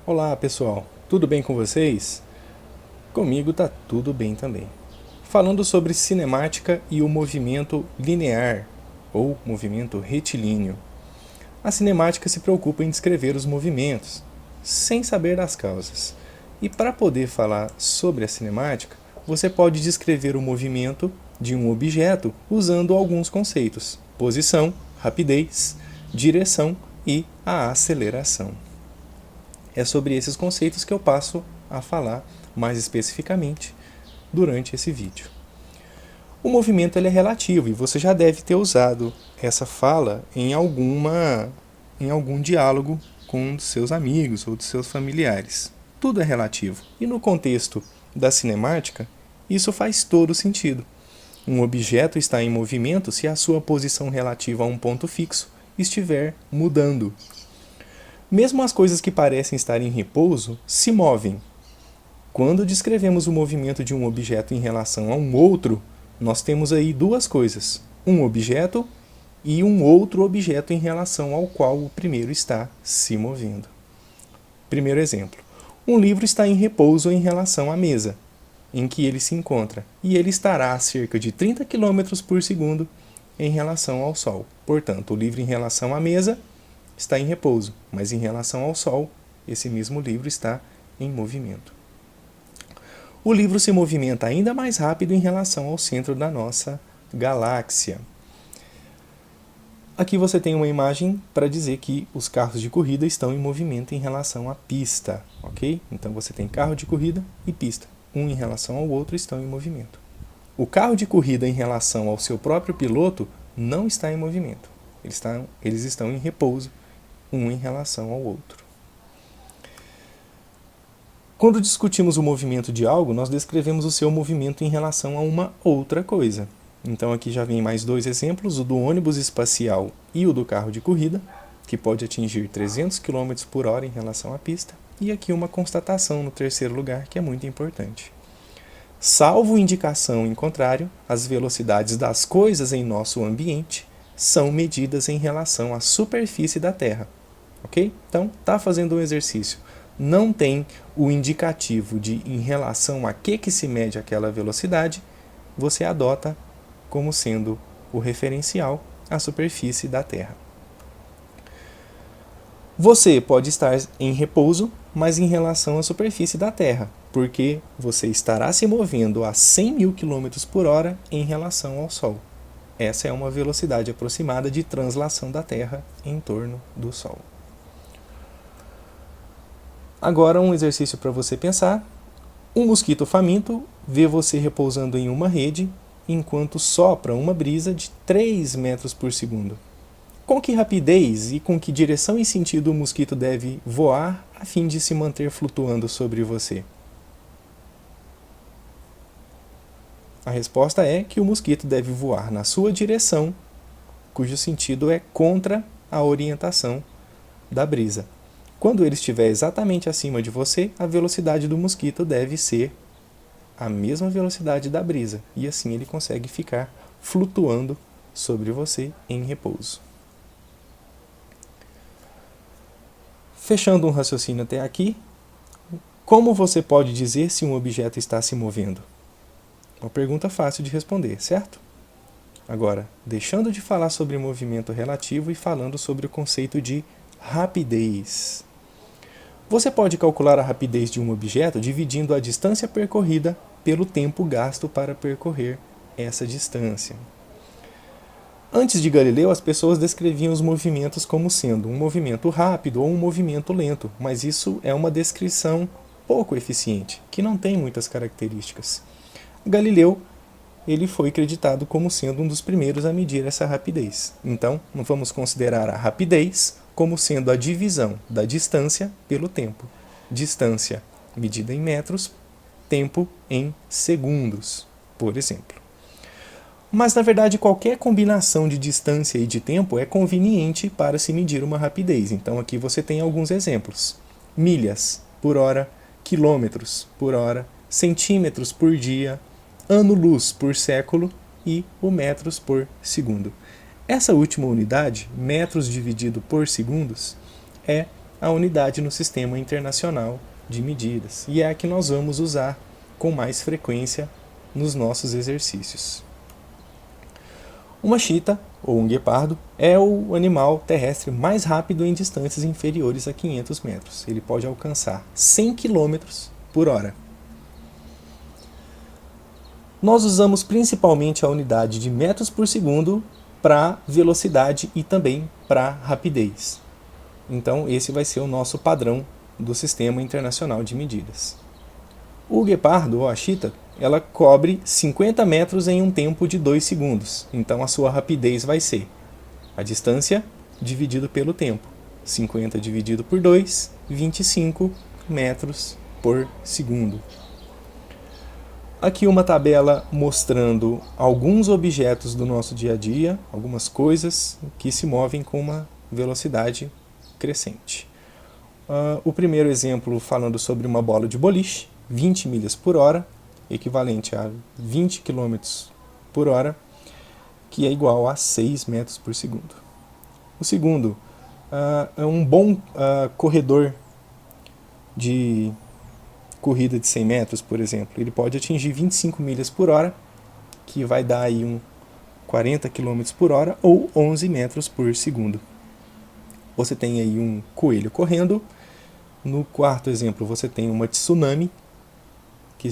Olá pessoal, tudo bem com vocês? Comigo tá tudo bem também. Falando sobre cinemática e o movimento linear, ou movimento retilíneo. A cinemática se preocupa em descrever os movimentos, sem saber das causas. E para poder falar sobre a cinemática, você pode descrever o movimento de um objeto usando alguns conceitos: posição, rapidez, direção e a aceleração. É sobre esses conceitos que eu passo a falar mais especificamente durante esse vídeo. O movimento ele é relativo e você já deve ter usado essa fala em algum diálogo com seus amigos ou dos seus familiares. Tudo é relativo. E no contexto da cinemática, isso faz todo sentido. Um objeto está em movimento se a sua posição relativa a um ponto fixo estiver mudando. Mesmo as coisas que parecem estar em repouso se movem. Quando descrevemos o movimento de um objeto em relação a um outro, nós temos aí duas coisas: um objeto e um outro objeto em relação ao qual o primeiro está se movendo. Primeiro exemplo: um livro está em repouso em relação à mesa em que ele se encontra, e ele estará a cerca de 30 km por segundo em relação ao Sol. Portanto, o livro em relação à mesa está em repouso, mas em relação ao Sol, esse mesmo livro está em movimento. O livro se movimenta ainda mais rápido em relação ao centro da nossa galáxia. Aqui você tem uma imagem para dizer que os carros de corrida estão em movimento em relação à pista, ok? Então você tem carro de corrida e pista. Um em relação ao outro estão em movimento. O carro de corrida em relação ao seu próprio piloto não está em movimento. Eles estão em repouso, um em relação ao outro. Quando discutimos o movimento de algo, nós descrevemos o seu movimento em relação a uma outra coisa. Então aqui já vem mais dois exemplos, o do ônibus espacial e o do carro de corrida, que pode atingir 300 km por hora em relação à pista. E aqui uma constatação no terceiro lugar que é muito importante. Salvo indicação em contrário, as velocidades das coisas em nosso ambiente são medidas em relação à superfície da Terra. Ok? Então, está fazendo um exercício. Não tem o indicativo de em relação a que se mede aquela velocidade, você adota como sendo o referencial a superfície da Terra. Você pode estar em repouso, mas em relação à superfície da Terra, porque você estará se movendo a 100 mil km por hora em relação ao Sol. Essa é uma velocidade aproximada de translação da Terra em torno do Sol. Agora um exercício para você pensar. Um mosquito faminto vê você repousando em uma rede enquanto sopra uma brisa de 3 metros por segundo. Com que rapidez e com que direção e sentido o mosquito deve voar a fim de se manter flutuando sobre você? A resposta é que o mosquito deve voar na sua direção, cujo sentido é contra a orientação da brisa. Quando ele estiver exatamente acima de você, a velocidade do mosquito deve ser a mesma velocidade da brisa, e assim ele consegue ficar flutuando sobre você em repouso. Fechando um raciocínio até aqui, como você pode dizer se um objeto está se movendo? Uma pergunta fácil de responder, certo? Agora, deixando de falar sobre movimento relativo e falando sobre o conceito de rapidez. Você pode calcular a rapidez de um objeto dividindo a distância percorrida pelo tempo gasto para percorrer essa distância. Antes de Galileu, as pessoas descreviam os movimentos como sendo um movimento rápido ou um movimento lento, mas isso é uma descrição pouco eficiente, que não tem muitas características. Galileu, ele foi acreditado como sendo um dos primeiros a medir essa rapidez. Então, vamos considerar a rapidez como sendo a divisão da distância pelo tempo. Distância medida em metros, tempo em segundos, por exemplo. Mas, na verdade, qualquer combinação de distância e de tempo é conveniente para se medir uma rapidez. Então, aqui você tem alguns exemplos. Milhas por hora, quilômetros por hora, centímetros por dia, ano-luz por século e o metros por segundo. Essa última unidade, metros dividido por segundos, é a unidade no Sistema Internacional de Medidas, e é a que nós vamos usar com mais frequência nos nossos exercícios. Uma chita, ou um guepardo, é o animal terrestre mais rápido em distâncias inferiores a 500 metros. Ele pode alcançar 100 km por hora. Nós usamos principalmente a unidade de metros por segundo para velocidade e também para rapidez. Então, esse vai ser o nosso padrão do Sistema Internacional de Medidas. O guepardo, ou a chita, ela cobre 50 metros em um tempo de 2 segundos. Então, a sua rapidez vai ser a distância dividido pelo tempo. 50 dividido por 2, 25 metros por segundo. Aqui uma tabela mostrando alguns objetos do nosso dia a dia, algumas coisas que se movem com uma velocidade crescente. O primeiro exemplo falando sobre uma bola de boliche, 20 milhas por hora, equivalente a 20 km por hora, que é igual a 6 metros por segundo. O segundo é um bom corredor de corrida de 100 metros, por exemplo. Ele pode atingir 25 milhas por hora, que vai dar aí 40 km por hora ou 11 metros por segundo. Você tem aí um coelho correndo. No quarto exemplo, você tem uma tsunami, que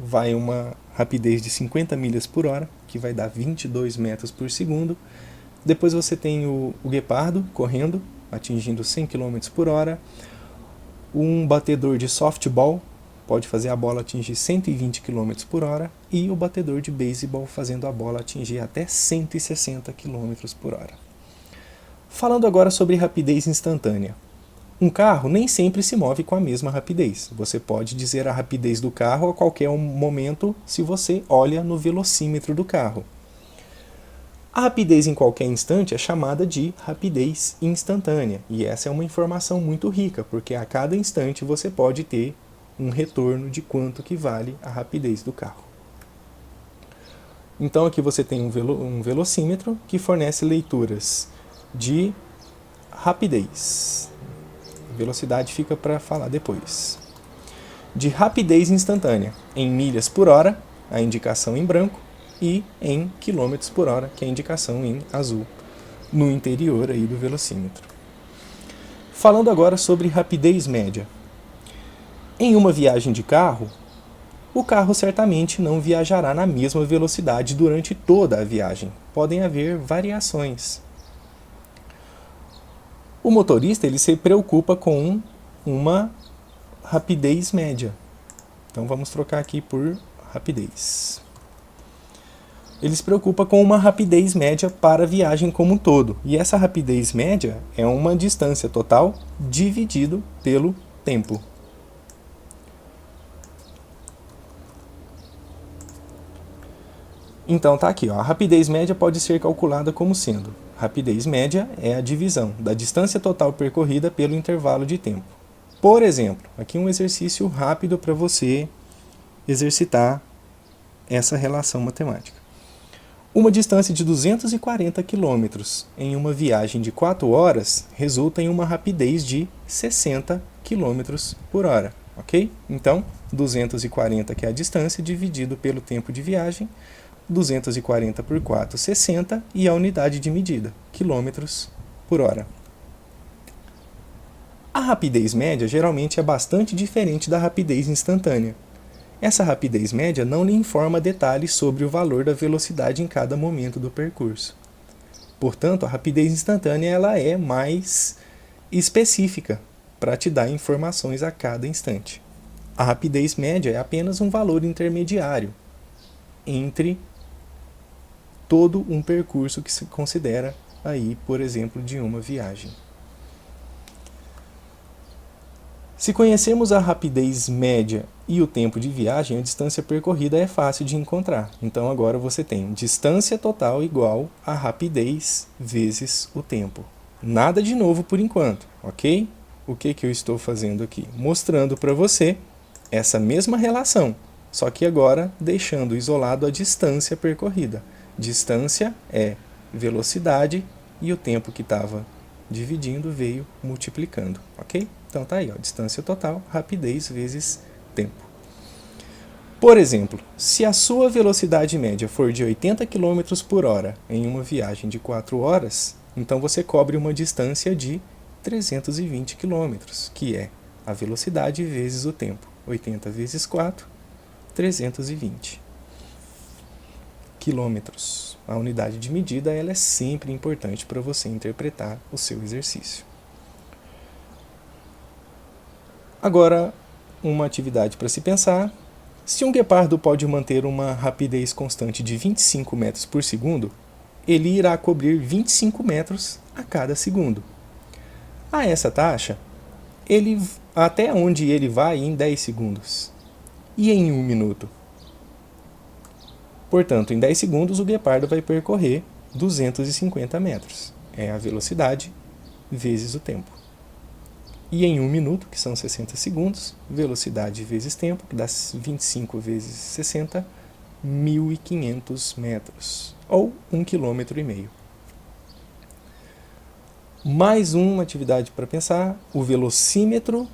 vai uma rapidez de 50 milhas por hora, que vai dar 22 metros por segundo. Depois você tem o guepardo correndo, atingindo 100 km por hora. Um batedor de softball pode fazer a bola atingir 120 km por hora. E o batedor de beisebol fazendo a bola atingir até 160 km por hora. Falando agora sobre rapidez instantânea. Um carro nem sempre se move com a mesma rapidez. Você pode dizer a rapidez do carro a qualquer momento se você olha no velocímetro do carro. A rapidez em qualquer instante é chamada de rapidez instantânea. E essa é uma informação muito rica, porque a cada instante você pode ter um retorno de quanto que vale a rapidez do carro. Então aqui você tem um velocímetro que fornece leituras de rapidez. Velocidade fica para falar depois. De rapidez instantânea, em milhas por hora, a indicação em branco, e em quilômetros por hora, que é a indicação em azul, no interior aí do velocímetro. Falando agora sobre rapidez média. Em uma viagem de carro, o carro certamente não viajará na mesma velocidade durante toda a viagem. Podem haver variações. O motorista ele se preocupa com uma rapidez média. Então vamos trocar aqui por rapidez. Ele se preocupa com uma rapidez média para a viagem como um todo. E essa rapidez média é uma distância total dividido pelo tempo. Então tá aqui, ó, a rapidez média pode ser calculada como sendo: rapidez média é a divisão da distância total percorrida pelo intervalo de tempo. Por exemplo, aqui um exercício rápido para você exercitar essa relação matemática. Uma distância de 240 km em uma viagem de 4 horas resulta em uma rapidez de 60 km por hora, ok? Então, 240 que é a distância dividido pelo tempo de viagem, 240 por 4, 60, e a unidade de medida, quilômetros por hora. A rapidez média geralmente é bastante diferente da rapidez instantânea. Essa rapidez média não lhe informa detalhes sobre o valor da velocidade em cada momento do percurso. Portanto, a rapidez instantânea ela é mais específica para te dar informações a cada instante. A rapidez média é apenas um valor intermediário entre todo um percurso que se considera aí, por exemplo, de uma viagem. Se conhecermos a rapidez média e o tempo de viagem, a distância percorrida é fácil de encontrar. Então agora você tem distância total igual a rapidez vezes o tempo. Nada de novo por enquanto, ok? O que eu estou fazendo aqui? Mostrando para você essa mesma relação, só que agora deixando isolado a distância percorrida. Distância é velocidade e o tempo que estava dividindo, veio multiplicando, ok? Então tá aí, ó, distância total, rapidez vezes tempo. Por exemplo, se a sua velocidade média for de 80 km por hora em uma viagem de 4 horas, então você cobre uma distância de 320 km, que é a velocidade vezes o tempo. 80 vezes 4, 320 quilômetros. A unidade de medida ela é sempre importante para você interpretar o seu exercício. Agora, uma atividade para se pensar. Se um guepardo pode manter uma rapidez constante de 25 metros por segundo, ele irá cobrir 25 metros a cada segundo. A essa taxa, até onde ele vai em 10 segundos? E em 1 minuto? Portanto, em 10 segundos o guepardo vai percorrer 250 metros. É a velocidade vezes o tempo. E em 1 minuto, que são 60 segundos, velocidade vezes tempo, que dá 25 vezes 60, 1.500 metros, ou 1,5 km. Mais uma atividade para pensar, o velocímetro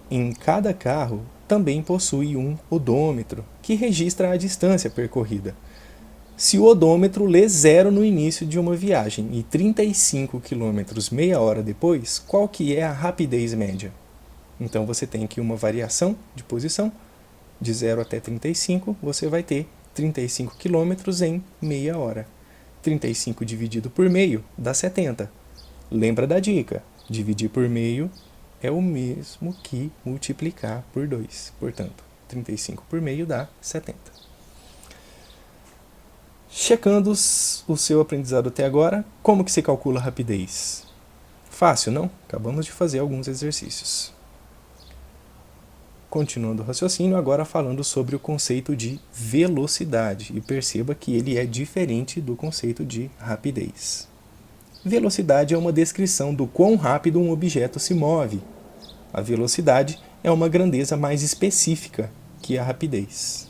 em cada carro também possui um odômetro, que registra a distância percorrida. Se o odômetro lê 0 no início de uma viagem e 35 km meia hora depois, qual que é a rapidez média? Então você tem aqui uma variação de posição, de 0 até 35, você vai ter 35 km em meia hora. 35 dividido por meio dá 70. Lembra da dica, dividir por meio é o mesmo que multiplicar por 2. Portanto, 35 por meio dá 70. Checando o seu aprendizado até agora, como que se calcula a rapidez? Fácil, não? Acabamos de fazer alguns exercícios. Continuando o raciocínio, agora falando sobre o conceito de velocidade. E perceba que ele é diferente do conceito de rapidez. Velocidade é uma descrição do quão rápido um objeto se move. A velocidade é uma grandeza mais específica que a rapidez.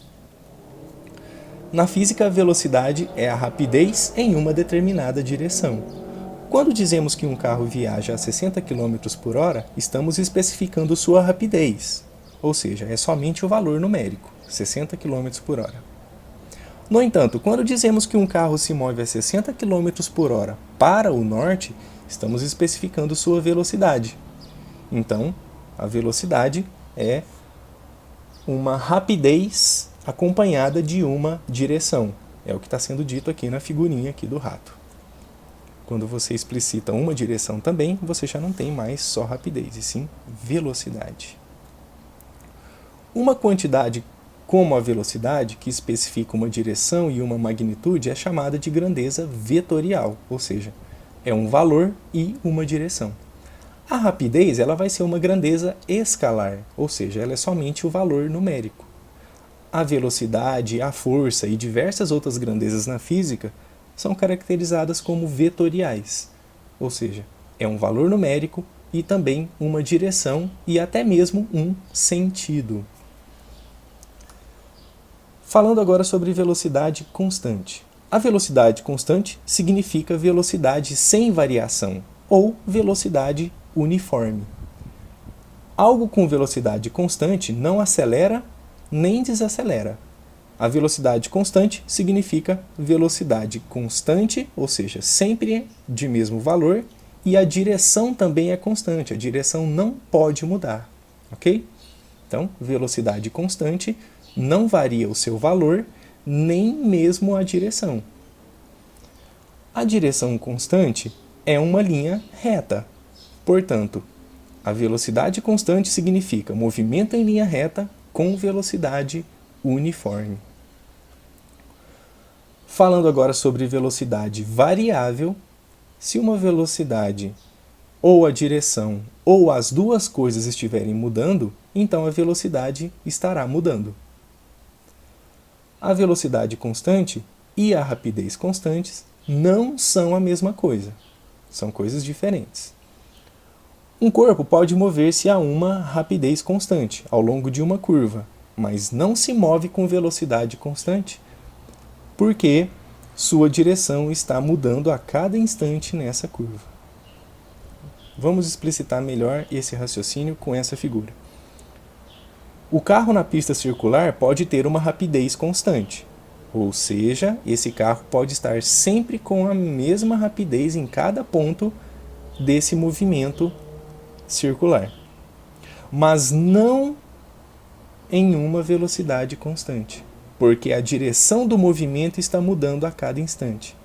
Na física, a velocidade é a rapidez em uma determinada direção. Quando dizemos que um carro viaja a 60 km por hora, estamos especificando sua rapidez, ou seja, é somente o valor numérico, 60 km por hora. No entanto, quando dizemos que um carro se move a 60 km por hora para o norte, estamos especificando sua velocidade. Então, a velocidade é uma rapidez acompanhada de uma direção. É o que está sendo dito aqui na figurinha aqui do rato. Quando você explicita uma direção também, você já não tem mais só rapidez, e sim velocidade. Uma quantidade como a velocidade, que especifica uma direção e uma magnitude, é chamada de grandeza vetorial, ou seja, é um valor e uma direção. A rapidez ela vai ser uma grandeza escalar, ou seja, ela é somente o valor numérico. A velocidade, a força e diversas outras grandezas na física são caracterizadas como vetoriais, ou seja, é um valor numérico e também uma direção e até mesmo um sentido. Falando agora sobre velocidade constante. A velocidade constante significa velocidade sem variação ou velocidade uniforme. Algo com velocidade constante não acelera nem desacelera. A velocidade constante significa velocidade constante, ou seja, sempre de mesmo valor, e a direção também é constante, a direção não pode mudar, ok? Então, velocidade constante não varia o seu valor, nem mesmo a direção. A direção constante é uma linha reta, portanto, a velocidade constante significa movimento em linha reta com velocidade uniforme. Falando agora sobre velocidade variável, se uma velocidade ou a direção ou as duas coisas estiverem mudando, então a velocidade estará mudando. A velocidade constante e a rapidez constantes não são a mesma coisa, são coisas diferentes. Um corpo pode mover-se a uma rapidez constante ao longo de uma curva, mas não se move com velocidade constante, porque sua direção está mudando a cada instante nessa curva. Vamos explicitar melhor esse raciocínio com essa figura. O carro na pista circular pode ter uma rapidez constante, ou seja, esse carro pode estar sempre com a mesma rapidez em cada ponto desse movimento circular, mas não em uma velocidade constante, porque a direção do movimento está mudando a cada instante.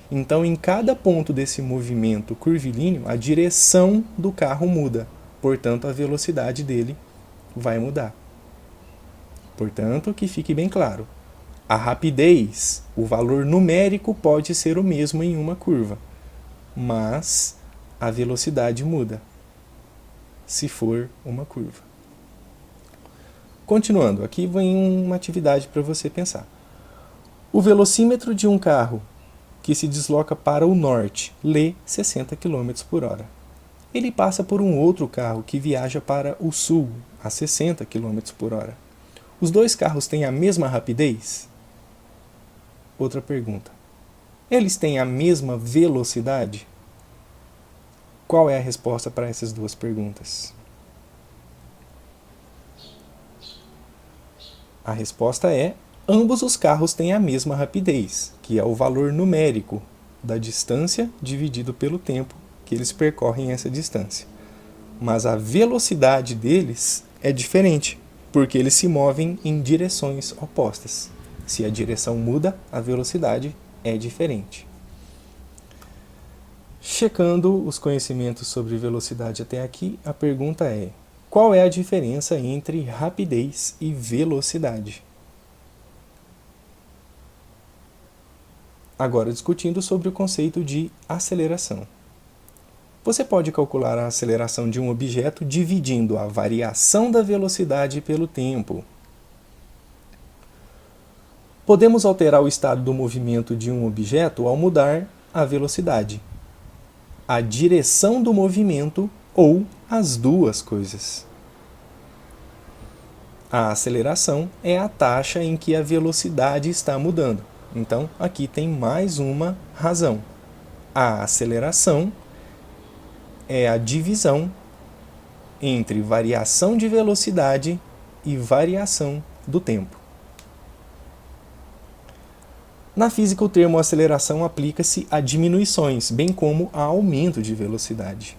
Então, em cada ponto desse movimento curvilíneo, a direção do carro muda, portanto, a velocidade dele vai mudar. Portanto, que fique bem claro, a rapidez, o valor numérico pode ser o mesmo em uma curva, mas a velocidade muda se for uma curva. Continuando, aqui vem uma atividade para você pensar. O velocímetro de um carro que se desloca para o norte lê 60 km por hora. Ele passa por um outro carro que viaja para o sul a 60 km por hora. Os dois carros têm a mesma rapidez? Outra pergunta. Eles têm a mesma velocidade? Qual é a resposta para essas duas perguntas? A resposta é: ambos os carros têm a mesma rapidez, que é o valor numérico da distância dividido pelo tempo que eles percorrem essa distância. Mas a velocidade deles é diferente, porque eles se movem em direções opostas. Se a direção muda, a velocidade é diferente. Checando os conhecimentos sobre velocidade até aqui, a pergunta é: qual é a diferença entre rapidez e velocidade? Agora discutindo sobre o conceito de aceleração. Você pode calcular a aceleração de um objeto dividindo a variação da velocidade pelo tempo. Podemos alterar o estado do movimento de um objeto ao mudar a velocidade, a direção do movimento ou as duas coisas. A aceleração é a taxa em que a velocidade está mudando. Então, aqui tem mais uma razão. A aceleração é a divisão entre variação de velocidade e variação do tempo. Na física, o termo aceleração aplica-se a diminuições, bem como a aumento de velocidade.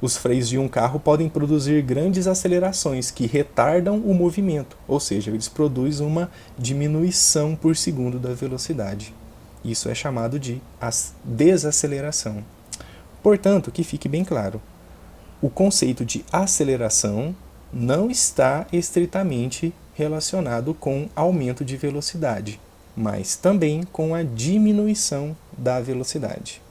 Os freios de um carro podem produzir grandes acelerações que retardam o movimento, ou seja, eles produzem uma diminuição por segundo da velocidade. Isso é chamado de desaceleração. Portanto, que fique bem claro, o conceito de aceleração não está estritamente relacionado com aumento de velocidade, mas também com a diminuição da velocidade.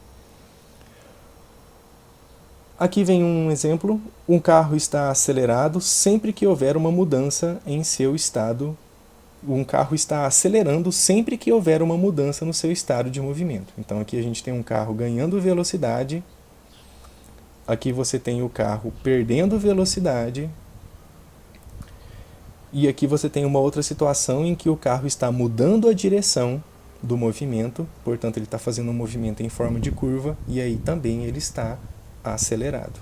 Aqui vem um exemplo. Um carro está acelerado sempre que houver uma mudança em seu estado. Um carro está acelerando sempre que houver uma mudança no seu estado de movimento. Então aqui a gente tem um carro ganhando velocidade. Aqui você tem o carro perdendo velocidade. E aqui você tem uma outra situação em que o carro está mudando a direção do movimento. Portanto, ele está fazendo um movimento em forma de curva. E aí também ele está acelerado.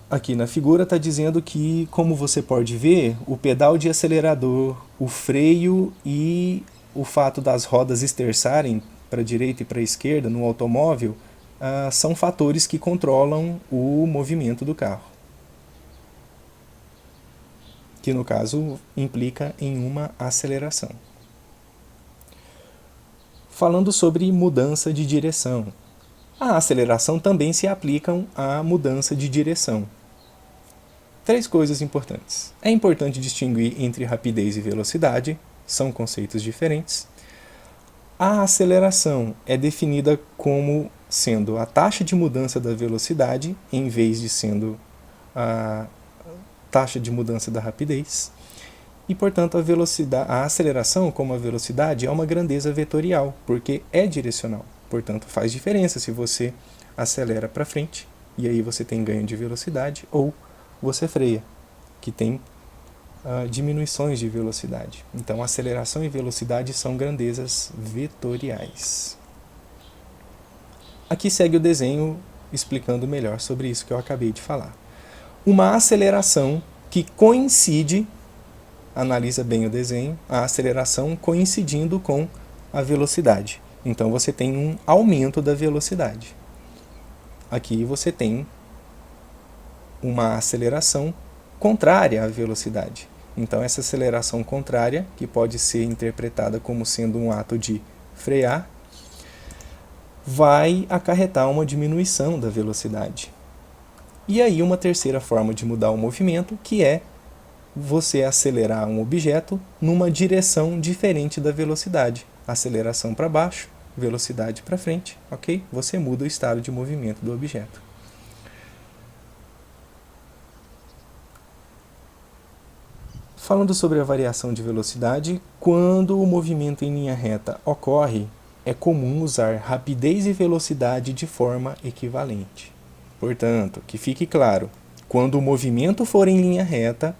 Aqui na figura está dizendo que, como você pode ver, o pedal de acelerador, o freio e o fato das rodas esterçarem para a direita e para a esquerda no automóvel são fatores que controlam o movimento do carro, que no caso implica em uma aceleração. Falando sobre mudança de direção. A aceleração também se aplica à mudança de direção. 3 coisas importantes. É importante distinguir entre rapidez e velocidade, são conceitos diferentes. A aceleração é definida como sendo a taxa de mudança da velocidade, em vez de sendo a taxa de mudança da rapidez. E, portanto, a aceleração, como a velocidade, é uma grandeza vetorial, porque é direcional. Portanto, faz diferença se você acelera para frente, e aí você tem ganho de velocidade, ou você freia, que tem diminuições de velocidade. Então, aceleração e velocidade são grandezas vetoriais. Aqui segue o desenho explicando melhor sobre isso que eu acabei de falar. Uma aceleração que coincide, analisa bem o desenho, a aceleração coincidindo com a velocidade. Então você tem um aumento da velocidade. Aqui você tem uma aceleração contrária à velocidade. Então essa aceleração contrária, que pode ser interpretada como sendo um ato de frear, vai acarretar uma diminuição da velocidade. E aí uma terceira forma de mudar o movimento, que é você acelerar um objeto numa direção diferente da velocidade. Aceleração para baixo, velocidade para frente, ok? Você muda o estado de movimento do objeto. Falando sobre a variação de velocidade, quando o movimento em linha reta ocorre, é comum usar rapidez e velocidade de forma equivalente. Portanto, que fique claro, quando o movimento for em linha reta,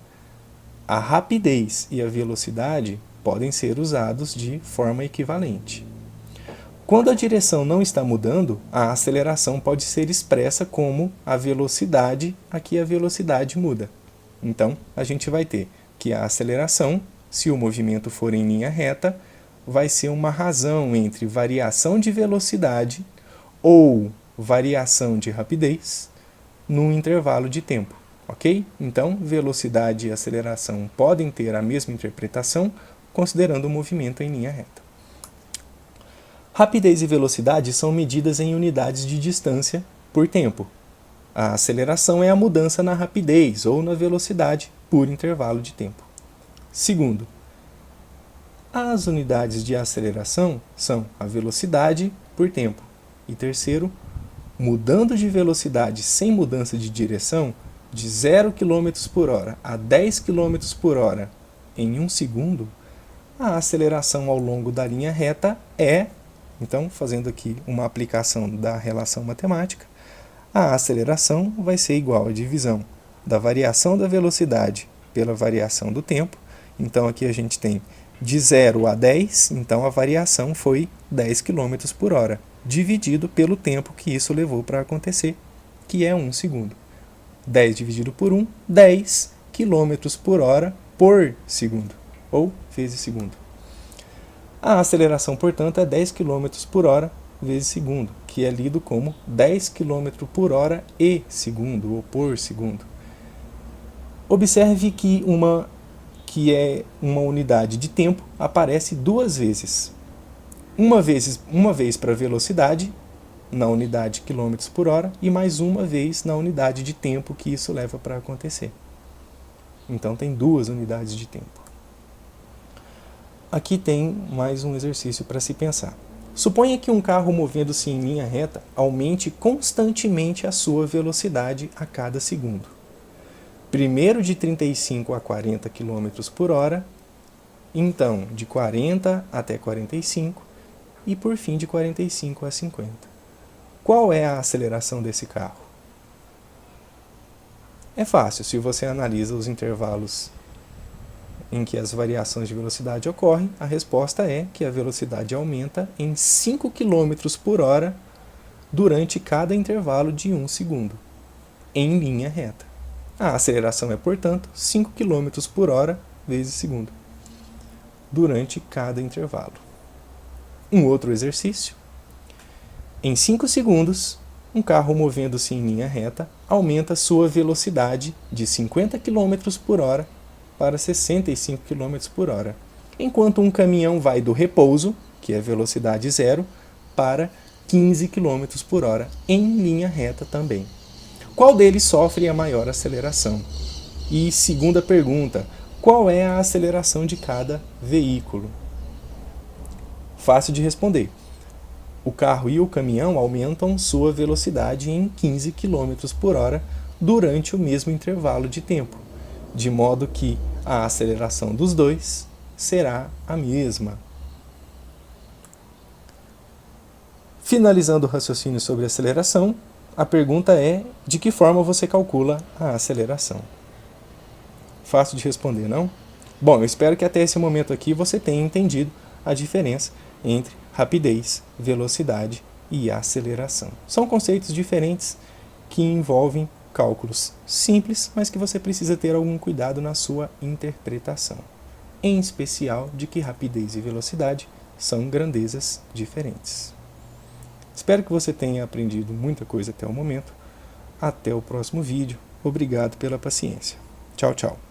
a rapidez e a velocidade podem ser usados de forma equivalente. Quando a direção não está mudando, a aceleração pode ser expressa como a velocidade, aqui a velocidade muda. Então, a gente vai ter que a aceleração, se o movimento for em linha reta, vai ser uma razão entre variação de velocidade ou variação de rapidez num intervalo de tempo, ok? Então, velocidade e aceleração podem ter a mesma interpretação, considerando o movimento em linha reta. Rapidez e velocidade são medidas em unidades de distância por tempo. A aceleração é a mudança na rapidez ou na velocidade por intervalo de tempo. Segundo, as unidades de aceleração são a velocidade por tempo. E terceiro, mudando de velocidade sem mudança de direção, de 0 km por hora a 10 km por hora em 1 segundo, a aceleração ao longo da linha reta é, então, fazendo aqui uma aplicação da relação matemática, a aceleração vai ser igual à divisão da variação da velocidade pela variação do tempo. Então aqui a gente tem de 0 a 10, então a variação foi 10 km por hora, dividido pelo tempo que isso levou para acontecer, que é 1 segundo. 10 dividido por 1, 10 km por hora por segundo, ou vezes segundo. A aceleração, portanto, é 10 km por hora vezes segundo, que é lido como 10 km por hora e segundo, ou por segundo. Observe que é uma unidade de tempo aparece duas vezes. Uma vez para a velocidade, na unidade km por hora, e mais uma vez na unidade de tempo que isso leva para acontecer. Então tem duas unidades de tempo. Aqui tem mais um exercício para se pensar. Suponha que um carro movendo-se em linha reta aumente constantemente a sua velocidade a cada segundo. Primeiro de 35 a 40 km por hora, então de 40 até 45 e por fim de 45 a 50. Qual é a aceleração desse carro? É fácil, se você analisa os intervalos em que as variações de velocidade ocorrem, a resposta é que a velocidade aumenta em 5 km por hora durante cada intervalo de 1 segundo, em linha reta. A aceleração é, portanto, 5 km por hora vezes segundo, durante cada intervalo. Um outro exercício. Em 5 segundos, um carro movendo-se em linha reta aumenta sua velocidade de 50 km por hora para 65 km por hora, enquanto um caminhão vai do repouso, que é velocidade zero, para 15 km por hora, em linha reta também. Qual deles sofre a maior aceleração? E segunda pergunta, qual é a aceleração de cada veículo? Fácil de responder. O carro e o caminhão aumentam sua velocidade em 15 km por hora durante o mesmo intervalo de tempo, de modo que a aceleração dos dois será a mesma. Finalizando o raciocínio sobre aceleração, a pergunta é: de que forma você calcula a aceleração? Fácil de responder, não? Bom, eu espero que até esse momento aqui você tenha entendido a diferença entre rapidez, velocidade e aceleração. São conceitos diferentes que envolvem cálculos simples, mas que você precisa ter algum cuidado na sua interpretação. Em especial de que rapidez e velocidade são grandezas diferentes. Espero que você tenha aprendido muita coisa até o momento. Até o próximo vídeo. Obrigado pela paciência. Tchau, tchau.